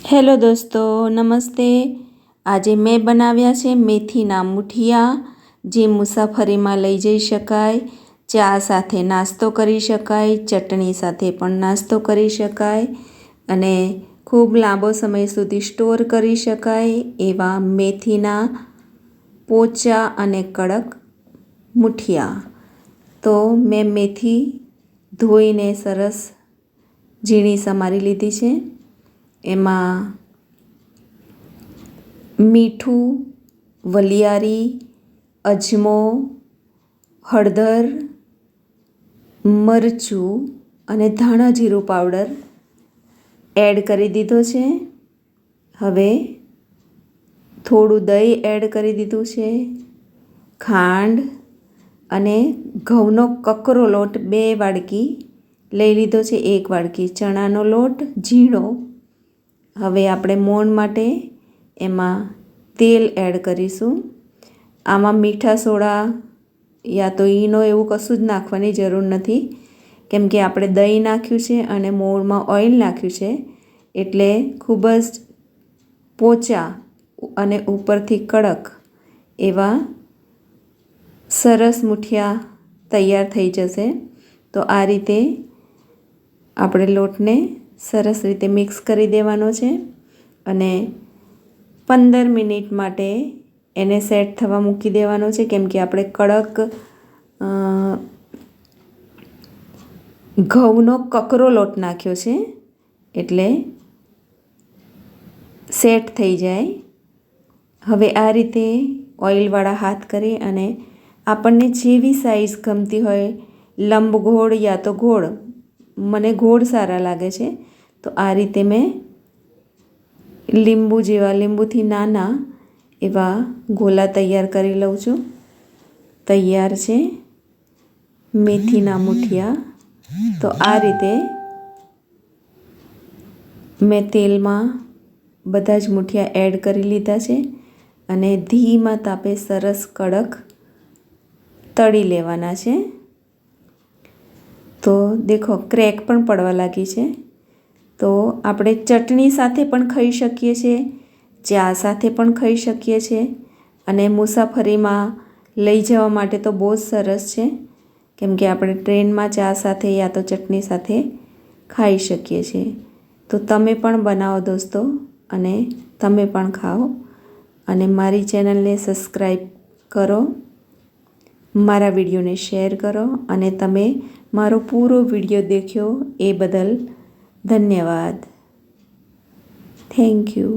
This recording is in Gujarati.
હેલો દોસ્તો, નમસ્તે। આજે મેં બનાવ્યા છે મેથીના મુઠિયા, જે મુસાફરીમાં લઈ જઈ શકાય, ચા સાથે નાસ્તો કરી શકાય, ચટણી સાથે પણ નાસ્તો કરી શકાય અને ખૂબ લાંબો સમય સુધી સ્ટોર કરી શકાય એવા મેથીના પોચા અને કડક મુઠિયા। તો મેં મેથી ધોઈને સરસ ઝીણી સમારી લીધી છે। એમાં મીઠું, વલિયારી, અજમો, હળદર, મરચું અને ધાણા જીરું પાવડર એડ કરી દીધો છે। હવે થોડું દહીં એડ કરી દીધું છે, ખાંડ અને ઘઉંનો કકરો લોટ 2 વાડકી લઈ લીધો છે, 1 વાડકી ચણાનો લોટ ઝીણો। હવે આપણે મોણ માટે એમાં તેલ એડ કરીશું। આમાં મીઠા સોડા યા તો ઈનો એવું કશું જ નાખવાની જરૂર નથી, કેમ કે આપણે દહીં નાખ્યું છે અને મોણમાં ઓઇલ નાખ્યું છે, એટલે ખૂબ જ પોચા અને ઉપરથી કડક એવા સરસ મુઠિયા તૈયાર થઈ જશે। તો આ રીતે આપણે લોટને સરસ રીતે મિક્સ કરી દેવાનો છે અને 15 મિનિટ માટે એને સેટ થવા મૂકી દેવાનો છે, કેમ કે આપણે કડક ઘઉંનો કકરો લોટ નાખ્યો છે એટલે સેટ થઈ જાય। હવે આ રીતે ઓઇલવાળા હાથ કરી અને આપણને જેવી સાઈઝ ગમતી હોય, લંબગોળ યા તો ગોળ, મને ગોળ સારા લાગે છે, તો આ રીતે મેં લીંબુ જેવા, લીંબુથી નાના એવા ગોલા તૈયાર કરી લઉં છું। તૈયાર છે મેથીના મુઠિયા। તો આ રીતે મેં તેલમાં બધા જ મુઠિયા એડ કરી લીધા છે અને ધીમા તાપે સરસ કડક તળી લેવાના છે। તો દેખો ક્રેક પણ પડવા લાગી છે। તો આપણે ચટણી સાથે પણ ખાઈ શકીએ છીએ, ચા સાથે પણ ખાઈ શકીએ છીએ અને મુસાફરીમાં લઈ જવા માટે તો બહુ જ સરસ છે, કેમ કે આપણે ટ્રેનમાં ચા સાથે યા તો ચટણી સાથે ખાઈ શકીએ છીએ। તો તમે પણ બનાવો દોસ્તો અને તમે પણ ખાઓ અને મારી ચેનલને સબસ્ક્રાઈબ કરો, મારા વિડીયોને શેર કરો અને તમે મારો પૂરો વિડીયો દેખ્યો એ બદલ ધન્યવાદ। Thank you.